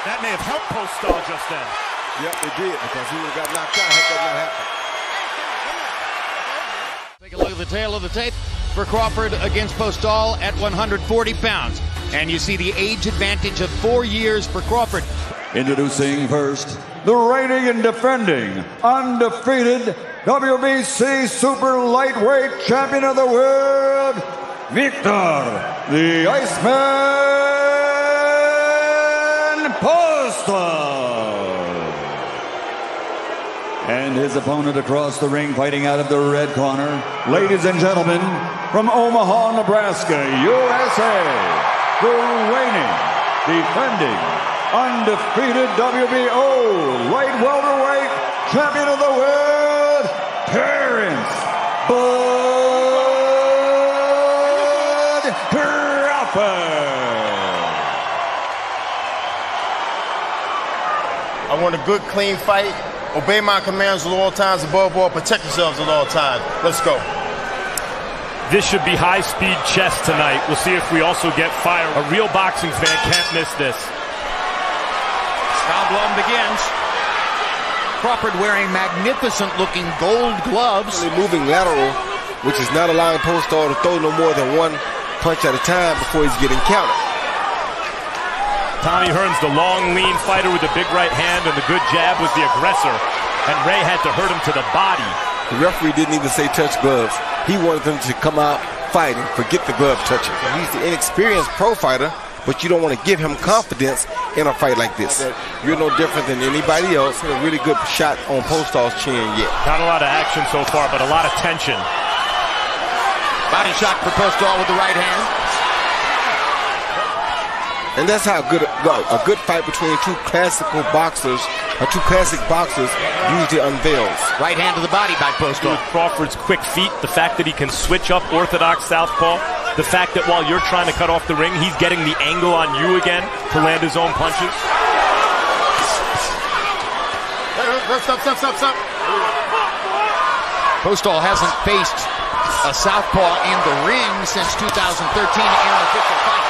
That may have helped Postol just then. Yep, it did, because he would have got knocked out had that not happened. Take a look at the tail of the tape for Crawford against Postol at 140 pounds. And you see the age advantage of 4 years for Crawford. Introducing first, the reigning and defending, undefeated WBC Super Lightweight Champion of the World, Viktor the Iceman Postol. And his opponent across the ring, fighting out of the red corner, ladies and gentlemen, from Omaha, Nebraska, USA, the reigning, defending, undefeated WBO light welterweight champion of the world, Terence Crawford. I want a good, clean fight. Obey my commands at all times. Above all, protect yourselves at all times. Let's go. This should be high-speed chess tonight. We'll see if we also get fire. A real boxing fan can't miss this. Round one begins. Crawford wearing magnificent-looking gold gloves. Moving lateral, which is not allowing Postol to throw no more than one punch at a time before he's getting countered. Tommy Hearns, the long, lean fighter with the big right hand, and the good jab was the aggressor. And Ray had to hurt him to the body. The referee didn't even say touch gloves. He wanted them to come out fighting, forget the glove touching. He's the inexperienced pro fighter, but you don't want to give him confidence in a fight like this. You're no different than anybody else. Hit a really good shot on Postol's chin yet. Not a lot of action so far, but a lot of tension. Body shot for Postol with the right hand. And that's how a good fight between two classic boxers usually unveils. Right hand to the body by Postol. With Crawford's quick feet, the fact that he can switch up orthodox southpaw, the fact that while you're trying to cut off the ring, he's getting the angle on you again to land his own punches. Stop. Postol hasn't faced a southpaw in the ring since 2013 in an official fight.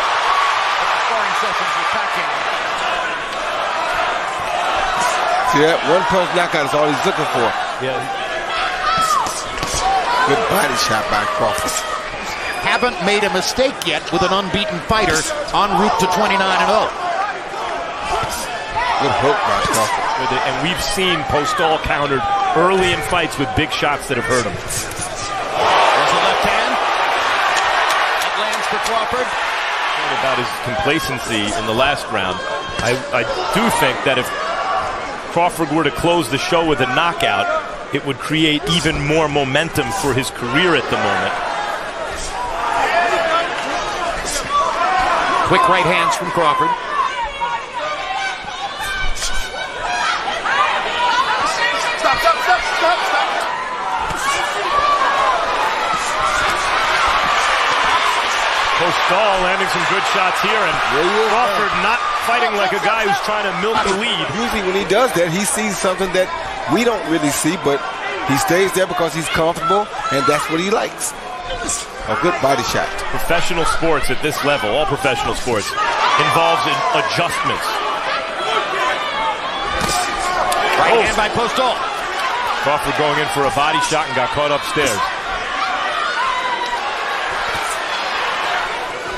Sparring sessions with Pacquiao. See that? One punch knockout is all he's looking for. Yeah. Good body shot by Crawford. Haven't made a mistake yet with an unbeaten fighter en route to 29-0. Good hook by Crawford. And we've seen Postol countered early in fights with big shots that have hurt him. There's a left hand. It lands for Crawford. About his complacency in the last round. I do think that if Crawford were to close the show with a knockout, it would create even more momentum for his career at the moment. Quick right hands from Crawford. Stop. Postol landing some good shots here, and Crawford not fighting like a guy who's trying to milk the lead. Usually when he does that, he sees something that we don't really see, but he stays there because he's comfortable, and that's what he likes. A good body shot. Professional sports at this level, all professional sports, involves adjustments. Right hand by Postol. Crawford going in for a body shot and got caught upstairs.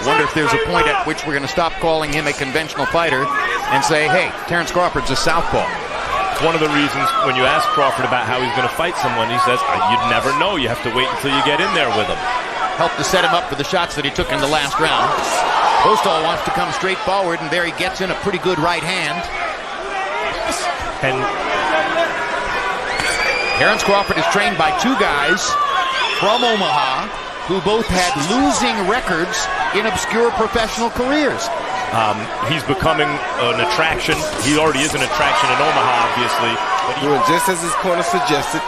Wonder if there's a point at which we're going to stop calling him a conventional fighter and say, hey, Terence Crawford's a southpaw. It's one of the reasons when you ask Crawford about how he's going to fight someone, he says, you'd never know. You have to wait until you get in there with him. Helped to set him up for the shots that he took in the last round. Postol wants to come straight forward, and there he gets in a pretty good right hand. And Terence Crawford is trained by two guys from Omaha who both had losing records in obscure professional careers. He's becoming an attraction. He already is an attraction in Omaha, obviously. But doing just as his corner suggested.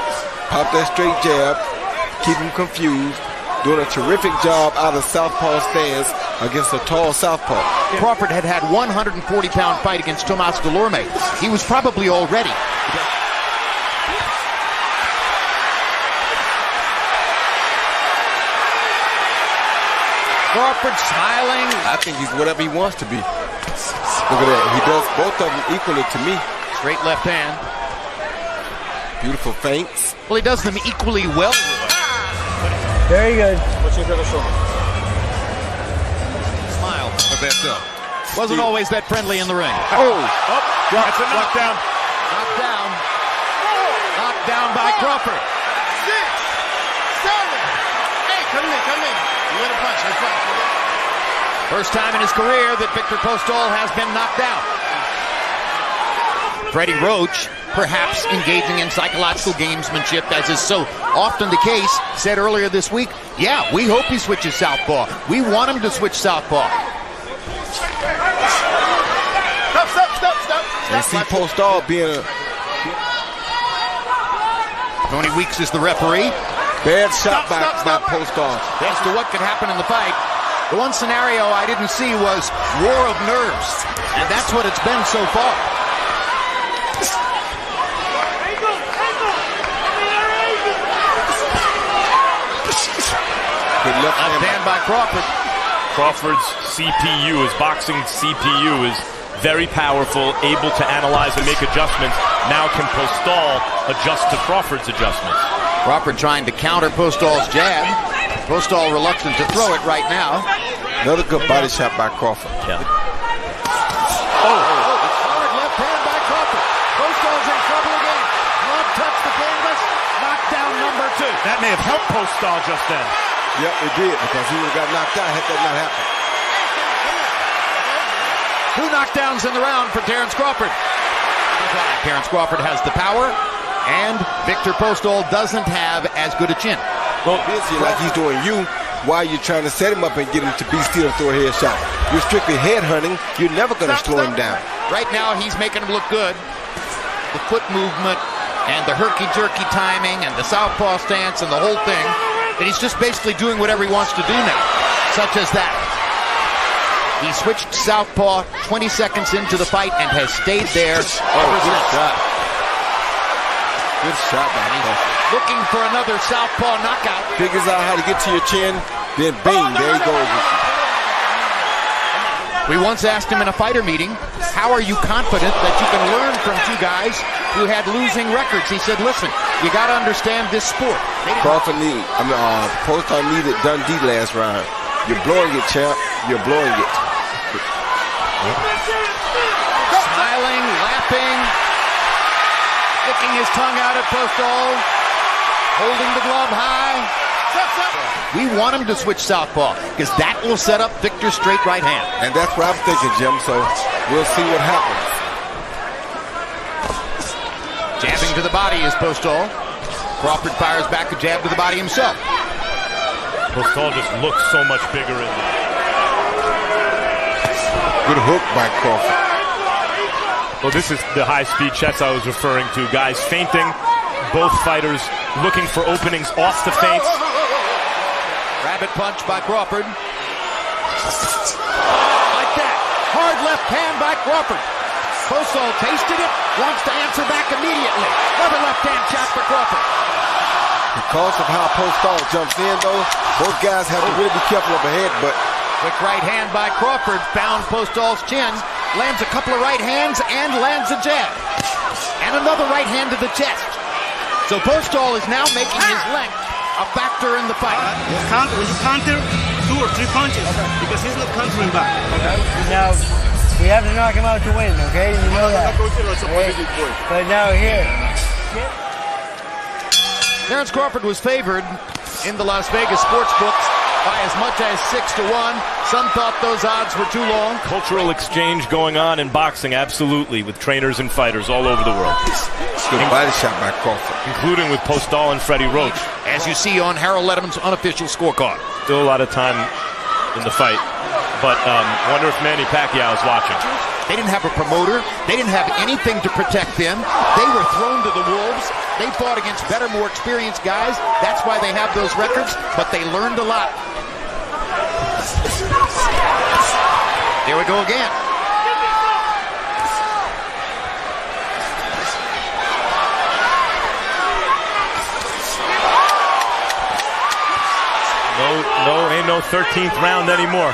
Pop that straight jab. Keep him confused. Doing a terrific job out of southpaw stance against a tall southpaw. Crawford had 140-pound fight against Tomas Delorme. He was probably all ready. Crawford smiling. I think he's whatever he wants to be. Look at that. He does both of them equally to me. Straight left hand. Beautiful feints. Well, he does them equally well. Very good. Smile. Wasn't always that friendly in the ring. That's a knockdown. Knocked down. Knocked down by Crawford. 6, 7, 8. Come in. You want to punch. Let's punch. First time in his career that Viktor Postol has been knocked out. Freddie Roach, perhaps engaging in psychological gamesmanship, as is so often the case, said earlier this week, yeah, we hope he switches southpaw. We want him to switch southpaw. Stop. You see Postol being a Tony Weeks is the referee. bad shot by Postol. As to what could happen in the fight, the one scenario I didn't see was war of nerves, and that's what it's been so far. Good left hand by Crawford. Crawford's CPU, his boxing CPU, is very powerful, able to analyze and make adjustments. Now can Postol adjust to Crawford's adjustments? Crawford trying to counter Postol's jab. Postol reluctant to throw it right now. Another good body shot by Crawford. Yeah. Hard left hand by Crawford. Postol's in trouble again. Glove touched the canvas. Knockdown number 2. That may have helped Postol just then. Yep, it did, because he would have got knocked out had that not happened. 2 knockdowns in the round for Terence Crawford. Terence Crawford has the power, and Viktor Postol doesn't have as good a chin. Well, busy like he's doing you while you're trying to set him up and get him to be still and throw a head shot. You're strictly head hunting. You're never going to slow him down. Right now, he's making him look good. The foot movement and the herky-jerky timing and the southpaw stance and the whole thing. And he's just basically doing whatever he wants to do now, such as that. He switched southpaw 20 seconds into the fight and has stayed there ever since. Good shot by him. Looking for another southpaw knockout. Figures out how to get to your chin, then bang, there he goes. We once asked him in a fighter meeting, how are you confident that you can learn from 2 guys who had losing records? He said, listen, you got to understand this sport. Postol needed Dundee last round. You're blowing it, champ. You're blowing it. Smiling, laughing, sticking his tongue out at Postol, holding the glove high. We want him to switch southpaw, because that will set up Viktor's straight right hand. And that's what I'm thinking, Jim, so we'll see what happens. Jabbing to the body is Postol. Crawford fires back a jab to the body himself. Postol just looks so much bigger in there. Good hook by Crawford. Well, this is the high-speed chess I was referring to. Guys feinting, both fighters looking for openings off the feints. Rabbit punch by Crawford. Like that. Hard left hand by Crawford. Postol tasted it, wants to answer back immediately. Another left hand shot for Crawford. Because of how Postol jumps in, though, both guys have to really be careful of a headbutt. Quick right hand by Crawford found Postol's chin, lands a couple of right hands, and lands a jab. And another right hand to the chest. So Postol is now making his length a factor in the fight. When you counter 2 or 3 punches, because he's not countering back. Now, we have to knock him out to win, okay? You know that. But now here. Terence Crawford was favored in the Las Vegas sports books by as much as 6-1. Some thought those odds were too long. Cultural exchange going on in boxing, absolutely, with trainers and fighters all over the world. Good body shot by Crawford. Including with Postol and Freddie Roach. As you see on Harold Letterman's unofficial scorecard. Still a lot of time in the fight. But wonder if Manny Pacquiao is watching. They didn't have a promoter. They didn't have anything to protect them. They were thrown to the wolves. They fought against better, more experienced guys. That's why they have those records. But they learned a lot. There we go again. Ain't no 13th round anymore.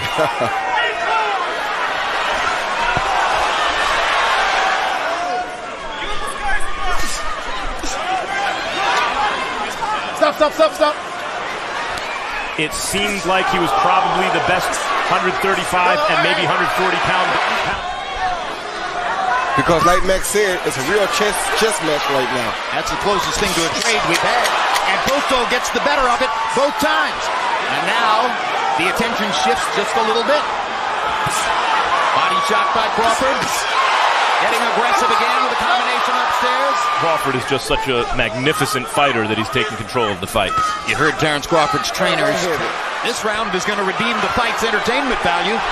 Stop. It seemed like he was probably the best 135 and maybe 140-pound. Because like Max said, it's a real chess match right now. That's the closest thing to a trade we've had. And Postol gets the better of it both times. And now the attention shifts just a little bit. Body shot by Crawford. Getting aggressive again with a combination upstairs. Crawford is just such a magnificent fighter that he's taking control of the fight. You heard Terence Crawford's trainers. This round is going to redeem the fight's entertainment value. 1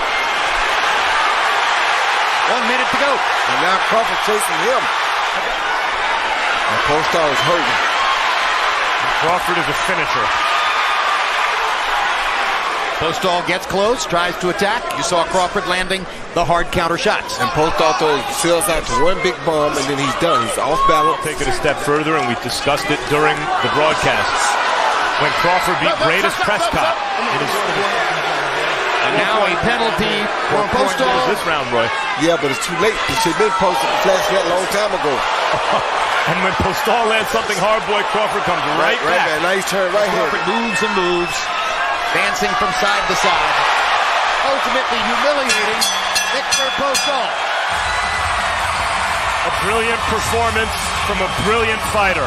minute to go. And now Crawford chasing him. And Postol is hurting. Crawford is a finisher. Postol gets close, tries to attack. You saw Crawford landing the hard counter shots. And Postol sails out to one big bomb, and then he's done. He's off balance. Take it a step further, and we discussed it during the broadcasts. When Crawford beat Greatest Prescott. And now a penalty for Postol. This round, Roy. Yeah, but it's too late. It should have been posted flash that long time ago. And when Postol lands something hard, boy, Crawford comes right back. Nice turn right here. Crawford moves and moves, dancing from side to side, ultimately humiliating Viktor Postol. A brilliant performance from a brilliant fighter.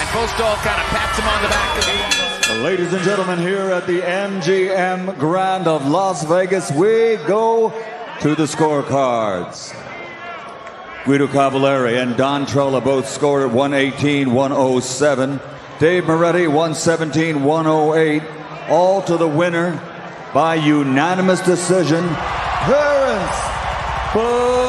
And Postol kind of pats him on the back. Ladies and gentlemen, here at the MGM Grand of Las Vegas, we go to the scorecards. Guido Cavallari and Don Trolla both scored at 118-107. Dave Moretti, 117-108. All to the winner by unanimous decision, Terence Crawford.